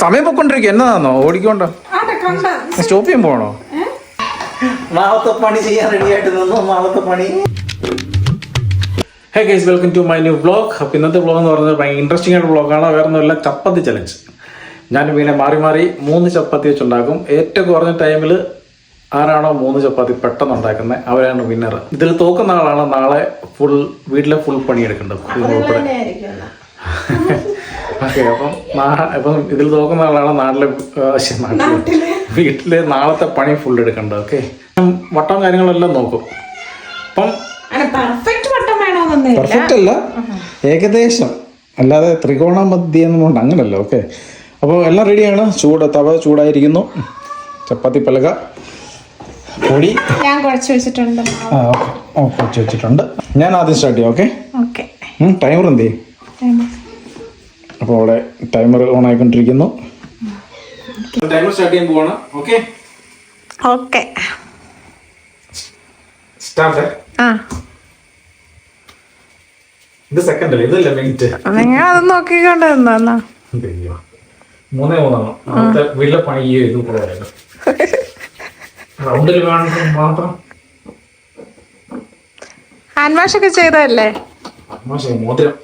സമയം പൊക്കൊണ്ടിരിക്കും എന്നതാണോ ഓടിക്കോണ്ടോ സ്റ്റോപ്പ് ചെയ്യാൻ പോകണോ? നാളത്തെ പണി ചെയ്യാൻ റെഡി ആയിട്ട് നിന്നു. നാളത്തെ പണി. Hey guys, welcome to my new vlog. അപ്പോൾ ഇന്നത്തെ വ്ളോഗ് എന്ന് പറയുന്നത് ഭയങ്കര ഇൻട്രസ്റ്റിംഗ് ആയിട്ട് വ്ളോഗാണ്. വേറെ ഒന്നുമില്ല, ചപ്പാത്തി ചലഞ്ച്. ഞാൻ വീണെ മാറി മാറി 3 ചപ്പാത്തി വെച്ചുണ്ടാക്കും. ഏറ്റവും കുറഞ്ഞ ടൈമിൽ ആരാണോ 3 ചപ്പാത്തി പെട്ടെന്ന് ഉണ്ടാക്കുന്നത് അവരാണ് വിന്നർ. ഇതിൽ തോക്കുന്ന ആളാണ് നാളെ വീട്ടിലെ ഫുൾ പണിയെടുക്കേണ്ടത്. ഓക്കെ, അപ്പം ഇതിൽ തോക്കുന്ന ആളാണ് വീട്ടിലെ നാളത്തെ പണി ഫുൾ എടുക്കേണ്ടത്. ഓക്കെ, വട്ടം കാര്യങ്ങളെല്ലാം നോക്കും. അപ്പം പെർഫെക്റ്റ് അല്ല, ഏകദേശം, അല്ലാതെ ത്രികോണമധ്യം കൊണ്ട് അങ്ങനല്ല. ഓക്കെ, അപ്പോൾ എല്ലാം റെഡിയാണ്. തവ ചൂടായിരിക്കുന്നു. ചപ്പാത്തി പലക പൊടി ഞാൻ കുഴച്ച് വെച്ചിട്ടുണ്ട്. കുഴച്ച് വെച്ചിട്ടുണ്ട്. ഞാൻ ആദ്യം സ്റ്റാർട്ട് ചെയ്യാം. ഓക്കെ, ടൈമർ എന്ത് ചെയ്യും? അപ്പോൾ അവിടെ ടൈമർ ഓൺ ആയിക്കൊണ്ടിരിക്കുന്നു. ടൈമർ സ്റ്റാർട്ട് ചെയ്യാൻ പോവാണ്. Okay okay, start. ഇത് സെക്കൻഡ് അല്ലേ, ഇതല്ലേ മിനിറ്റ്. നിങ്ങൾ അത് നോക്കിക്കൊണ്ട് നിന്നോ. 3 വീട്ടിലെ പണി ചെയ്തു പോയാലോ. റൗണ്ടിൽ വേണം മാത്രം. ഹാൻഡ് വാഷ് ഒക്കെ ചെയ്തതല്ലേ? മോതിരം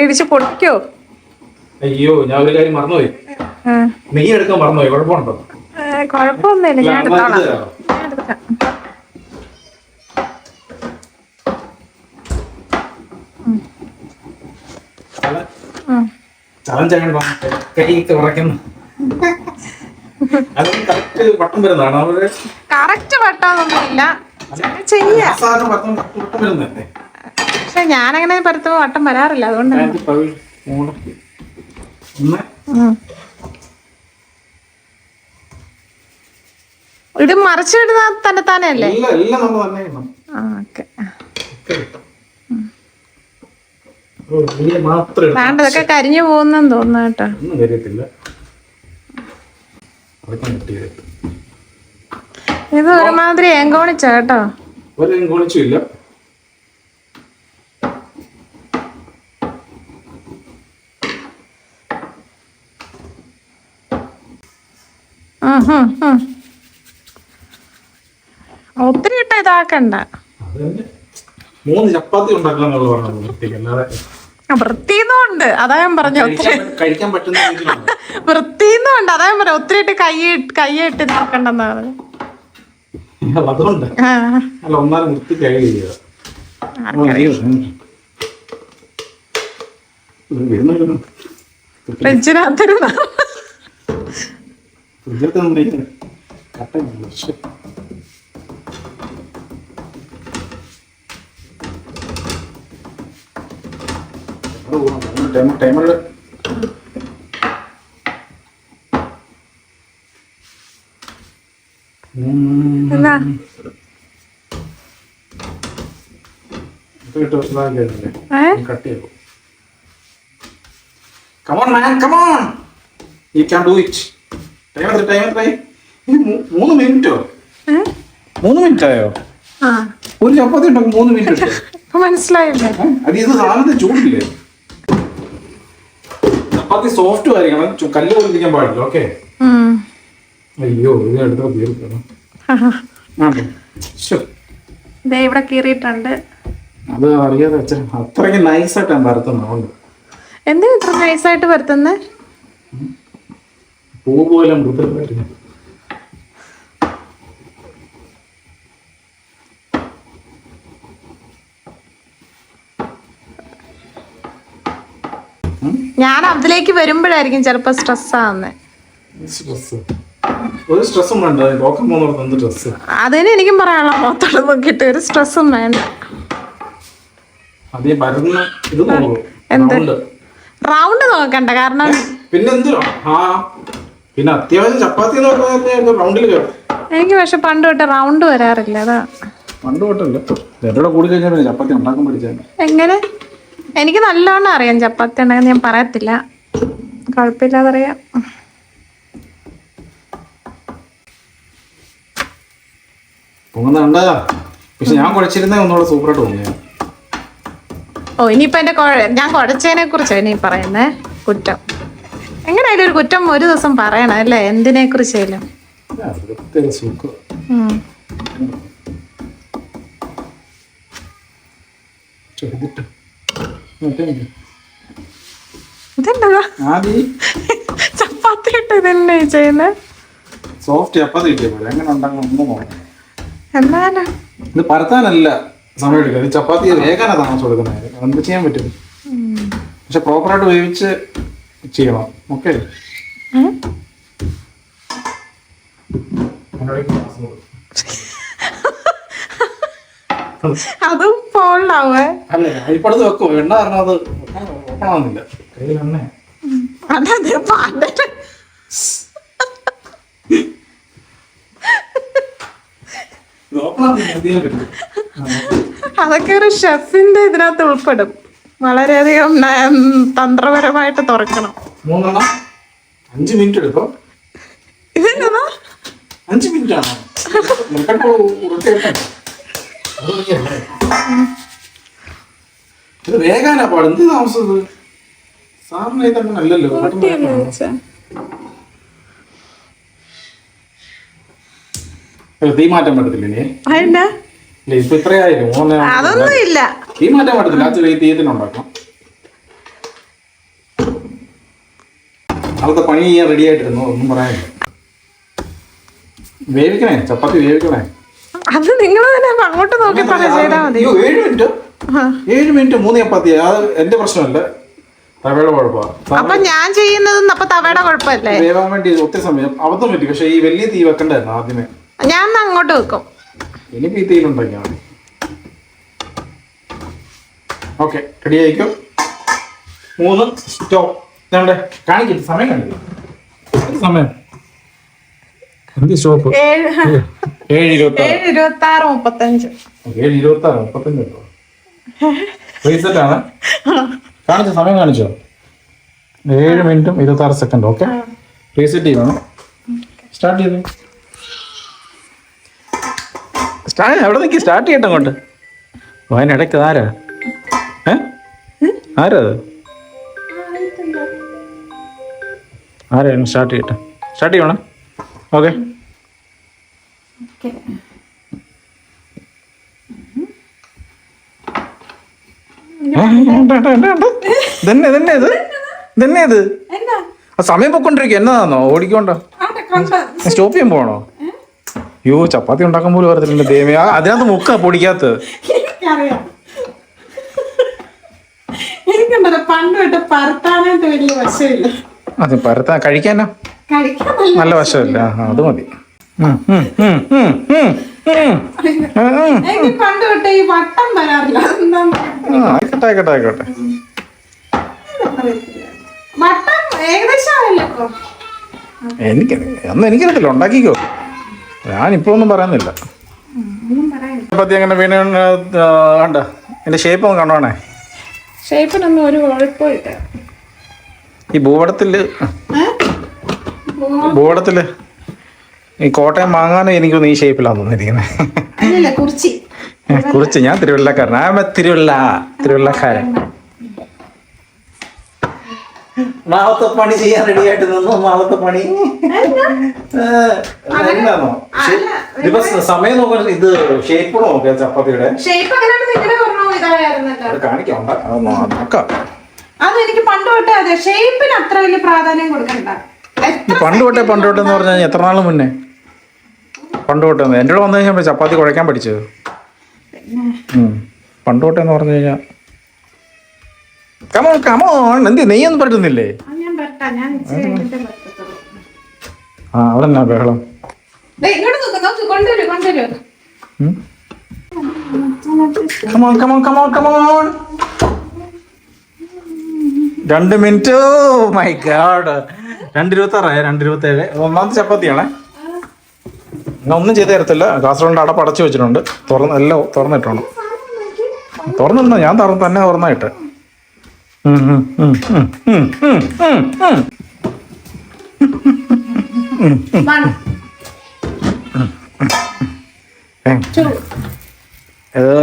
ഇടിച്ച് പൊടിക്കോ? അയ്യോ, ഞാൻ ഒരു കാര്യം മറന്നുപോയി. നെയ്യ് എടുക്കാൻ മറന്നുപോയി. കുഴപ്പമുണ്ടോ? കുഴപ്പമൊന്നുമില്ല, ഞാൻ എടുത്തോളാം. കറക്റ്റ് വട്ടമൊന്നുമില്ല, പക്ഷെ ഞാനങ്ങനെ പരത്തുമ്പോ വട്ടം വരാറില്ല, അതുകൊണ്ടാണ്. ഇത് മറിച്ചിടുന്ന തന്നെ താനേ അല്ലേ? വേണ്ടതൊക്കെ കരിഞ്ഞു പോകുന്നെന്ന് തോന്നുന്നു കേട്ടോ. ഇത് ഒരുമാതിരി ഏങ്കോണിച്ച കേട്ടോ. ഒത്തിരി ഇട്ട ഇതാക്കണ്ട. 3 ചപ്പാത്തി ഉണ്ടാക്കാന്നുള്ള വൃത്തിന്നുണ്ട്, അതാ ഞാൻ പറഞ്ഞു. കഴിക്കാൻ പറ്റുന്ന വൃത്തിന്നുണ്ട്, അതാ ഞാൻ പറഞ്ഞു. ഒത്തിരി ഇട്ട് കൈയിട്ട് നോക്കണ്ടെന്നാ പറഞ്ഞു. അതുകൊണ്ട് അല്ല, ഒന്നാലും വൃത്തി കഴിയുക. ഫ്രിഡ്ജിനകത്തിരുന്ന ടൈമർ എന്താ കട്ട് ചെയ്തു. Come on man, come on, you can do it. Timer 3 മിനിറ്റോ? 3 മിനിറ്റ് ആയോ? ഒരു ചപ്പാത്തി ഉണ്ടാക്കും 3 മിനിറ്റ്. മനസ്സിലായില്ലേ? അത് ഇത് സാധനത്തിന് ചൂടില്ലേ? ചപ്പാത്തി സോഫ്റ്റ് ആയിരിക്കണം, കല്ല് പൊളിക്കാൻ പാടില്ല. ഓക്കെ, അയ്യോ ഇത് അടുത്ത തീർക്കണം. ഇവിടെ കീറിയിട്ടുണ്ട്. അത് അറിയാതെ വെച്ചാൽ അത്രയ്ക്ക് നൈസായിട്ടാണ് പരത്തുന്നത്. എന്തിനാ ഇത്ര നൈസായിട്ട് പരത്തുന്നത്? പൂ പോലെ മൃദുലമായിരുന്നു. ഞാൻ അതിലേക്ക് വരുമ്പോഴായിരിക്കും ചിലപ്പോ സ്ട്രെസ് ആവുന്നത്. ഒരു സ്ട്രെസ്സും വേണ്ട. അതിന് എനിക്കും പറയാനുള്ള മൊത്തം നോക്കിയിട്ട് ഒരു സ്ട്രെസ്സും വേണ്ട. റൗണ്ട് നോക്കണ്ട, കാരണം പിന്നെ അത്യാവശ്യം ചപ്പാത്തി റൗണ്ടിൽ എനിക്ക് പക്ഷെ പണ്ട് തൊട്ട് റൗണ്ട് വരാറില്ല. അതാ പണ്ട് തൊട്ടല്ല, കൂടി കഴിഞ്ഞാൽ ചപ്പാത്തി ഉണ്ടാക്കാൻ പഠിച്ചാൽ. എങ്ങനെ? എനിക്ക് നല്ലോണം അറിയാം ചപ്പാത്തി ഉണ്ടാക്കാൻ, ഞാൻ പറയത്തില്ല, കുഴപ്പമില്ലാതെ അറിയാം. പൊങ്ങുന്നുണ്ട്. പക്ഷെ ഞാൻ കുഴച്ചിരുന്നേ ഒന്നുകൂടെ സൂപ്പറായിട്ട് തോന്നിയത്. ഓ ഇനിയിപ്പോ ഞാൻ കുഴച്ചതിനെ കുറിച്ചാണ് ഇനി പറയുന്നേ കുറ്റം. എങ്ങനെയായാലും ഒരു കുറ്റം ഒരു ദിവസം പറയണം അല്ലേ, എന്തിനെ കുറിച്ചായാലും. ഇതെന്താ ചപ്പാത്തി ഇട്ട് ഇതന്നെ ചെയ്യുന്നേ? സോഫ്റ്റ് ചപ്പാത്തി കിട്ടിയ പോലെ എങ്ങനെ ഉണ്ടാക്കണം ഒന്നും നോക്കണം. എന്നാലും ഇത് പരത്താനല്ല സമയം എടുക്കുക, ചപ്പാത്തി വേഗാനാ താമസം കൊടുക്കുന്നത്. എന്ത് ചെയ്യാൻ പറ്റും, പക്ഷെ പ്രോപ്പറായിട്ട് വേവിച്ച് ചെയ്യണം. ഓക്കെ അതും പോളാവേ. അല്ലേ ഇപ്പഴത് വെക്കോ, എണ്ണ കാരണം അത് ഓപ്പണാവുന്നില്ല. കയ്യിൽ എണ്ണ അതെ പാണ്ടേ അതൊക്കെ ഒരു ഷെഫിന്റെ ഇതിനകത്ത് ഉൾപ്പെടും. വളരെയധികം തന്ത്രപരമായിട്ട് തുറക്കണം. 5 മിനിറ്റ് എടുക്കും. ഇതെന്താ 5 മിനിറ്റ് ആണോ? ഇത് വേഗാനാ പാട്. എന്ത് താമസം സാറിന് ഇതങ്ങനെ അല്ലല്ലോ. തീ മാറ്റാൻ പറ്റത്തില്ലേ? ഇപ്പൊ ഇത്രയായാലും അതൊന്നും ഇല്ല. തീ മാറ്റാൻ പറ്റത്തില്ല. ആ ചെറിയ തീയത്തിനുണ്ടാക്കാം. അവിടുത്തെ പണി ചെയ്യാൻ റെഡി ആയിട്ടിരുന്നു. ഒന്നും പറയാനില്ല. വേവിക്കണേ, ചപ്പാത്തി വേവിക്കണേ. അത് നിങ്ങൾ തന്നെ അങ്ങോട്ട് നോക്കി ചെയ്താൽ മതി. 7 മിനിറ്റ് 3 ചപ്പാത്തി. അത് എന്റെ പ്രശ്നമല്ല, തവയുടെ കുഴപ്പമാണ്. അപ്പൊ ഞാൻ ചെയ്യുന്നതും അപ്പൊ തവയുടെ കുഴപ്പമല്ലേ? വേവാൻ വേണ്ടി ഒത്തിരി സമയം അബദ്ധം പറ്റി. പക്ഷെ ഈ വലിയ തീ വെക്കണ്ടായിരുന്നു ആദ്യമേ. ഞാൻ അങ്ങോട്ട് വെക്കും. ഇനിയിപ്പോ ഈ തീയിലുണ്ടാക്കിയാൽ മതി. ഓക്കെ റെഡി ആയിക്കോ. 3 സ്റ്റോപ്പ്. കാണിക്കില്ല, സമയം കാണിക്കില്ല. സമയം എന്ത് സ്റ്റോപ്പ്? 7:26:35. 7:26:35 റീസെറ്റാണ് കാണിച്ച സമയം. കാണിച്ചോ? 7 മിനിറ്റും 26 സെക്കൻഡ്. ഓക്കെ റീസെറ്റ് ചെയ്യണം. സ്റ്റാർട്ട് ചെയ്തു. എവിടെ നിൽക്കി? സ്റ്റാർട്ട് ചെയ്യട്ടെ അങ്ങോട്ട്. അതിനിടയ്ക്ക് ആരാ? ആരാ അത്? ആരാണ്? സ്റ്റാർട്ട് ചെയ്യട്ടെ. സ്റ്റാർട്ട് ചെയ്യണം. ഓക്കെ ഇതന്നെ ഇത്. സമയം പൊക്കൊണ്ടിരിക്കുക. എന്നതാണോ ഓടിക്കോണ്ടോ? സ്റ്റോപ്പ് ചെയ്യാൻ പോകണോ? അയ്യോ ചപ്പാത്തി ഉണ്ടാക്കാൻ പോലും അറിയത്തില്ല ദേവി. അതിനകത്ത് മുക്ക പൊടിക്കാത്ത. അതെ പരത്താൻ കഴിക്കാനോ നല്ല വശമില്ല. അത് മതി. ആയിക്കോട്ടെ ആയിക്കോട്ടെ. എനിക്കറിയത്തില്ല, ഉണ്ടാക്കിക്കോ. ഞാനിപ്പോ ഒന്നും പറയുന്നില്ല. ചപ്പാത്തി അങ്ങനെ വീണ കണ്ട എന്റെ ഷേപ്പ് ഒന്ന് കണ്ടോണേ. ഷേപ്പിനൊന്നും ഒരു കുഴപ്പമില്ല. ഈ ഭൂപടത്തില് ഈ കോട്ടയം വാങ്ങാനും എനിക്കൊന്നും ഈ ഷേപ്പിലാന്ന് തോന്നിയിരിക്കുന്നത്. കുറിച്ച് ഞാൻ തിരുവല്ലക്കാരൻ. തിരുവല്ലക്കാരൻ. നാളത്തെ പണി ചെയ്യാൻ റെഡി ആയിട്ട് നിന്നു. നാളത്തെ പണി എന്താണോ സമയം നോക്കാൻ. ഇത് ഷേപ്പ് നോക്കിയ ചപ്പാത്തിയുടെ കാണിക്കാം. അതെനിക്ക് പണ്ട് തൊട്ടേ അതെ ഷേപ്പിന് അത്ര വലിയ പ്രാധാന്യം കൊടുക്കണ്ട. പണ്ട് തൊട്ടേ എന്ന് പറഞ്ഞാൽ എത്ര നാൾ മുന്നേ പണ്ട് തൊട്ടേ എൻ്റെ കൂടെ വന്നു കഴിഞ്ഞാൽ ചപ്പാത്തി കുഴക്കാൻ പഠിച്ചത്. പണ്ട് തൊട്ടേ എന്ന് പറഞ്ഞു കഴിഞ്ഞാൽ കമോൺ എന്ത് നെയ്യൊന്നും പറ്റുന്നില്ലേ? അവിടെ എന്നാ ബഹളം? 2 മിനിറ്റ്. My God. 2:26 2:27. ഒന്നാമത്തെ ചപ്പാത്തിയാണേ. ഞാൻ ഒന്നും ചെയ്ത് തരത്തില്ല. കാസർഗോഡ് അടപ്പ് അടച്ചു വെച്ചിട്ടുണ്ട്. എല്ലാം തുറന്നിട്ടുണ്ട്. തുറന്നിരുന്നോ? ഞാൻ തന്നെ തുറന്നായിട്ട്.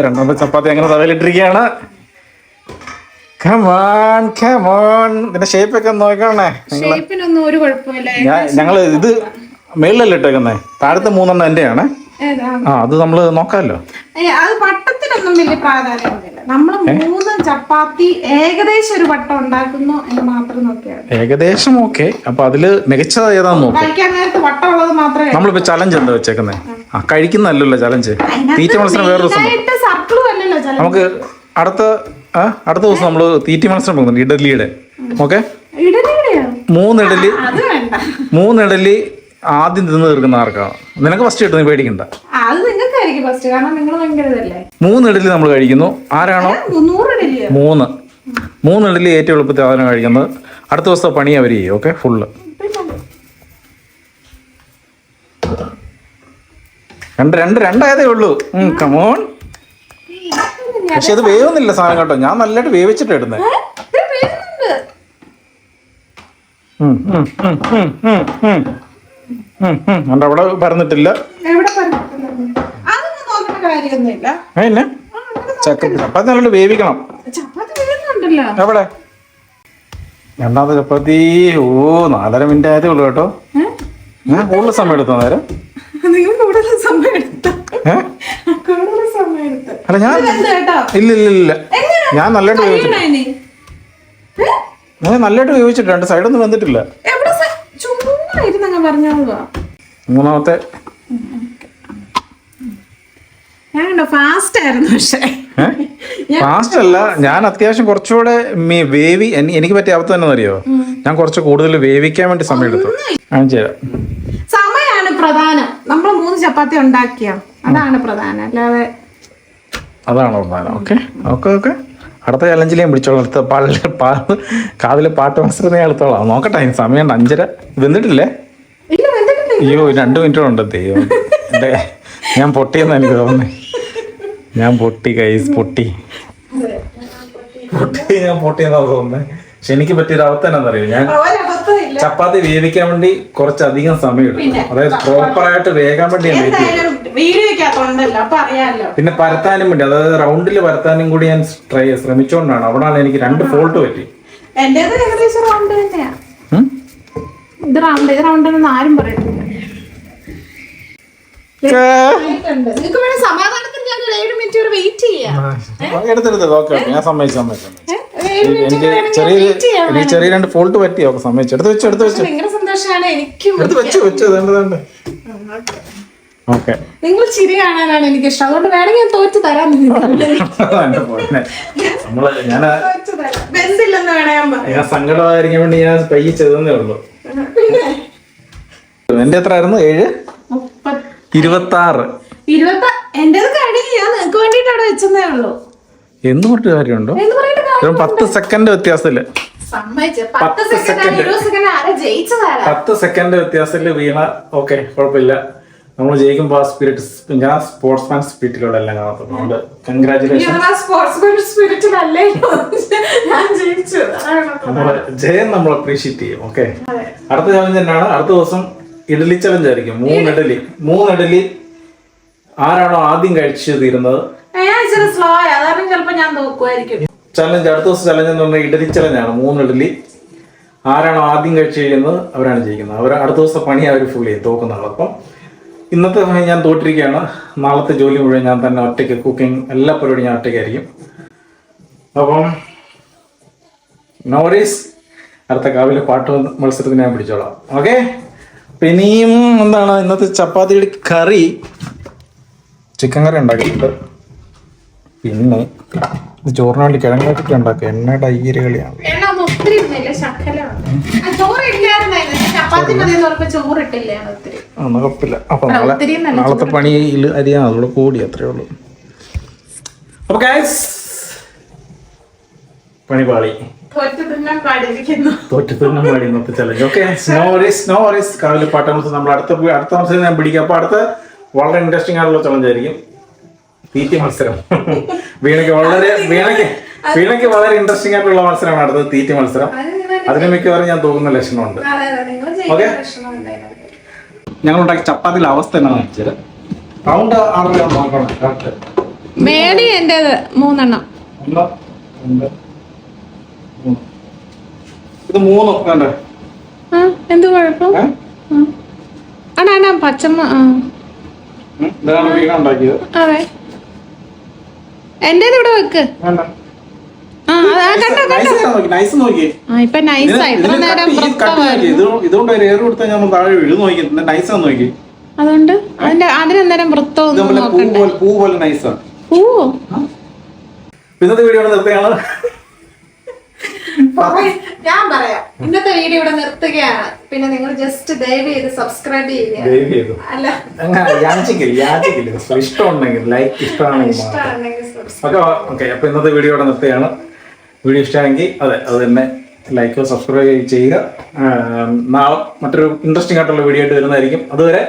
രണ്ടാമത്തെ ചപ്പാത്തി അങ്ങനെ തവയിലിട്ടിരിക്കുകയാണ്. ഇതിന്റെ ഷേപ്പ് ഒക്കെ നോക്കണേ. ഷേപ്പിനൊന്നും ഒരു കുഴപ്പമില്ല. ഞങ്ങള് ഇത് മേളിലല്ലേ ഇട്ടേക്കുന്നേ, താഴത്തെ 3 എന്റെയാണ്. അത് നമ്മള് നോക്കാമല്ലോ. അത് വട്ടത്തിനൊന്നും വലിയ പ്രാധാന്യമൊന്നുമില്ല. നമ്മള് 3 ചപ്പാത്തി ഏകദേശം ഒരു വട്ടം ഉണ്ടാക്കുന്നു എന്ന് മാത്രം നോക്കിയാൽ ഏകദേശം ഓക്കെ. അപ്പൊ അതില് മികച്ചത് ഏതാന്ന് നോക്കാം. കഴിക്കാൻ നേരത്ത് വട്ടമുള്ളത് മാത്രമേ. നമ്മളിപ്പോ ചലഞ്ച് എന്താ വെച്ചേക്കുന്നേ? കഴിക്കുന്നല്ലോ ചലഞ്ച്. തീറ്റ മത്സരം വേറെ ദിവസം നമുക്ക് അടുത്ത ദിവസം നമ്മള് തീറ്റ മത്സരം പോകുന്നുണ്ട് ഇഡലിയുടെ. ഓക്കെ, 3 ഇഡലി ആദ്യം തിന്ന് തീർക്കുന്ന ആർക്കാണ്. നിനക്ക് ഫസ്റ്റ് കിട്ടുന്നത് പേടിക്കണ്ട. 3 ഇഡലി നമ്മൾ കഴിക്കുന്നു. ആരാണോ 3 ഇഡലി ഏറ്റവും എളുപ്പത്തിൽ ആദ്യം കഴിക്കുന്നത് അടുത്ത ദിവസത്തെ പണി അവർ ചെയ്യും. ഓക്കെ, ഫുള്ള് രണ്ടായതേ ഉള്ളൂ. കമോൺ. പക്ഷെ അത് വേവുന്നില്ല സാധനം കേട്ടോ. ഞാൻ നല്ലതായിട്ട് വേവിച്ചിട്ട് ഇടുന്നത്. അവിടെ പറഞ്ഞിട്ടില്ല. ചപ്പാത്തി നല്ലോണം വേവിക്കണം. എവിടെ രണ്ടാമത്തെ ചപ്പാത്തി? 4.5 മിനിറ്റ് ആയതേ ഉള്ളൂ കേട്ടോ. ഞാൻ കൂടുതൽ സമയം എടുത്തോ നേരം? അല്ല ഞാൻ ഇല്ല ഞാൻ നല്ലതായിട്ട് വേവിച്ചിട്ട് 2 സൈഡൊന്നും വന്നിട്ടില്ല. മൂന്നാമത്തെ ഫാസ്റ്റ് അല്ല, ഞാൻ അത്യാവശ്യം കുറച്ചുകൂടെ വേവി. എനിക്ക് പറ്റിയ അവസ്ഥ തന്നെ അറിയോ, ഞാൻ കുറച്ച് കൂടുതൽ വേവിക്കാൻ വേണ്ടി സമയം എടുത്തു. സമയമാണ് പ്രധാനം. നമ്മൾ 3 ചപ്പാത്തി ഉണ്ടാക്കിയ അതാണ് പ്രധാനം, അല്ലാതെ അതാണ് പ്രധാനം. ഓക്കെ അടുത്ത ചലഞ്ചിൽ ഞാൻ പിടിച്ചോളാം. അടുത്ത കാതിലെ പാട്ട് മത്സരം ഞാൻ എടുത്തോളാം. നോക്കട്ടെ, സമയം 5:30. വെന്തിട്ടില്ലേ? അയ്യോ 2 മിനിറ്റ് ഉണ്ട്. ദൈവം, ഞാൻ പൊട്ടിയെന്ന് എനിക്ക് തോന്നുന്നേ. ഞാൻ പൊട്ടിയെന്നാ തോന്നുന്നത്. പക്ഷെ എനിക്ക് പറ്റിയൊരു അവസ്ഥ എന്നാന്നറിയോ, ഞാൻ ചപ്പാത്തി വേവിക്കാൻ വേണ്ടി കുറച്ചധികം സമയം എടുക്കും. അതായത് പ്രോപ്പറായിട്ട് വേകാൻ വേണ്ടി ഞാൻ വെയിറ്റ് ചെയ്യും. പിന്നെ പരത്താനും വേണ്ടി, അതായത് റൗണ്ടിൽ പരത്താനും കൂടി ഞാൻ ശ്രമിച്ചോണ്ടാണ്. അവിടാണ് എനിക്ക് 2 ഫോൾട്ട് പറ്റി. ഞാൻ സമ്മതിച്ചു. എനിക്ക് ചെറിയ 2 ഫോൾട്ട് പറ്റി. സമ്മതിച്ചു. എടുത്ത് വെച്ചു. നിങ്ങൾ ചിരി കാണാനാണ് എനിക്ക് ഇഷ്ടം. അതുകൊണ്ട് വേണമെങ്കിൽ ഞാൻ തോറ്റു തരാം. ഞാൻ സങ്കടമായിരിക്കാൻ വേണ്ടി ഞാൻ പയ്യെ ചെയ്തേ ഉള്ളൂ. എന്റെ എത്ര ആയിരുന്നു? 26. എന്ത് പറഞ്ഞിട്ട് കാര്യമുണ്ടോ? 10 സെക്കൻഡ് വ്യത്യാസത്തില് 10 സെക്കൻഡ് വ്യത്യാസത്തില് വീണ. ഓക്കെ, കുഴപ്പമില്ല. നമ്മൾ ജയിക്കുമ്പോ ആ സ്പിരിറ്റ്, ഞാൻ സ്പോർട്സ്മാൻ സ്പിരിറ്റിലൂടെ എല്ലാം കാണത്തുള്ളൂ. കൺഗ്രാറ്റുലേഷൻ. ജയം നമ്മൾ അപ്രീഷിയേറ്റ് ചെയ്യും. ഓക്കെ, അടുത്ത ചലഞ്ച് തന്നെയാണ്. അടുത്ത ദിവസം ഇഡലി ചലഞ്ച് ആയിരിക്കും. 3 ഇഡലി ആരാണോ ആദ്യം കഴിച്ചു തീരുന്നത് ചലഞ്ച്. അടുത്ത ദിവസം ചലഞ്ച് എന്ന് പറഞ്ഞാൽ ഇഡലി ചലഞ്ചാണ്. 3 ഇഡലി ആരാണോ ആദ്യം കഴിച്ചു കഴിയുന്നത് അവരാണ് ജയിക്കുന്നത്. അടുത്ത ദിവസം പണി അവർ ഫുൾ ചെയ്യും, തോക്കുന്നതാണ്. അപ്പം ഇന്നത്തെ ഞാൻ തോറ്റിരിക്കുകയാണ്. നാളത്തെ ജോലി മുഴുവൻ ഞാൻ തന്നെ ഒറ്റയ്ക്ക്, കുക്കിംഗ് എല്ലാ പരിപാടിയും ഞാൻ ഒറ്റയ്ക്കായിരിക്കും. അപ്പം നോറീസ് അടുത്ത കാവിലെ പാട്ട് മത്സരത്തിന് ഞാൻ പിടിച്ചോളാം. ഓക്കെ, പിന്നെയും എന്താണ് ഇന്നത്തെ ചപ്പാത്തിയുടെ കറി? ചിക്കൻ കറി ഉണ്ടാക്കിയിട്ടുണ്ട്. പിന്നെ ചോറിന് വേണ്ടി കിഴങ്ങാട്ടൊക്കെ ഉണ്ടാക്കുക. എണ്ണയുടെ അയ്യര് കളിയാണ്. കുഴപ്പമില്ല. അപ്പൊ നാളത്തെ പണിയിൽ അരിയാണ് അതോടെ കൂടി, അത്രേ ഉള്ളൂ. അപ്പൊ ഗൈസ്, പണിപാളി തോറ്റുതിന്നും പാടി ഇന്നത്തെ ചലഞ്ച്. Okay, no worries. കാവിലെ പാട്ട് മത്സരം നമ്മൾ അടുത്ത മത്സരം ഞാൻ പിടിക്കാം. അപ്പൊ അടുത്ത വളരെ ഇൻട്രസ്റ്റിംഗ് ആയിട്ടുള്ള ചലഞ്ച് ആയിരിക്കും തീറ്റ മത്സരം. വീണയ്ക്ക് വളരെ ഇൻട്രസ്റ്റിംഗ് ആയിട്ടുള്ള മത്സരമാണ് അടുത്തത്, തീറ്റ മത്സരം. അതിന് മിക്കവാറും ഞാൻ തോന്നുന്ന ലക്ഷണമുണ്ട്. ഓക്കെ, ഞങ്ങളുണ്ടാക്കിയ ചപ്പാത്തിയുടെ അവസ്ഥ എന്നാന്ന് വെച്ചാൽ റൗണ്ട് ആണല്ലോ നോക്കണം. കറക്റ്റ് മേടി എന്റേത് 3 എണ്ണം. 1, 2, 3. ഇത് 3 വേണ്ടേ? എന്ത് കുഴപ്പം? ആണാ പച്ചമ്മ. ഇതാണ് വീണ ഉണ്ടാക്കിയത്. അതെ, എന്റേത് ഇവിടെ വെക്ക്. വേണ്ട. നൈസ് നോക്കി. ഇപ്പൊ നൈസാ. ഇത്ര നേരം ഇതുകൊണ്ട് ഒരു ഏറ് കൊടുത്താൽ നമ്മൾ താഴെ വീഴും. നോക്കി നൈസാ നോക്കി. അതുകൊണ്ട് അതിനെന്തേരം വൃത്തം പൂ പോലെ നൈസാ. ഓ, ഇന്നത്തെ വീഡിയോ നിർത്തുകയാണ്. ഞാൻ പറയാം, ഇന്നത്തെ വീഡിയോ ഇവിടെ നിർത്തുകയാണ്. പിന്നെ നിങ്ങൾ ജസ്റ്റ് ദയവ് ചെയ്ത് സബ്സ്ക്രൈബ് ചെയ്യുക. അല്ല, ഇഷ്ടമുണ്ടെങ്കിൽ ലൈക്ക്, ഇഷ്ടമാണെങ്കിൽ ഓക്കെ. അപ്പൊ ഇന്നത്തെ വീഡിയോ ഇവിടെ നിർത്തുകയാണ്. വീഡിയോ ഇഷ്ടമാണെങ്കിൽ അത് തന്നെ ലൈക്ക് സബ്സ്ക്രൈബ് ചെയ്യുക. നാളെ മറ്റൊരു ഇൻട്രസ്റ്റിംഗ് ആയിട്ടുള്ള വീഡിയോ ആയിട്ട് വരുന്നതായിരിക്കും. അതുവരെ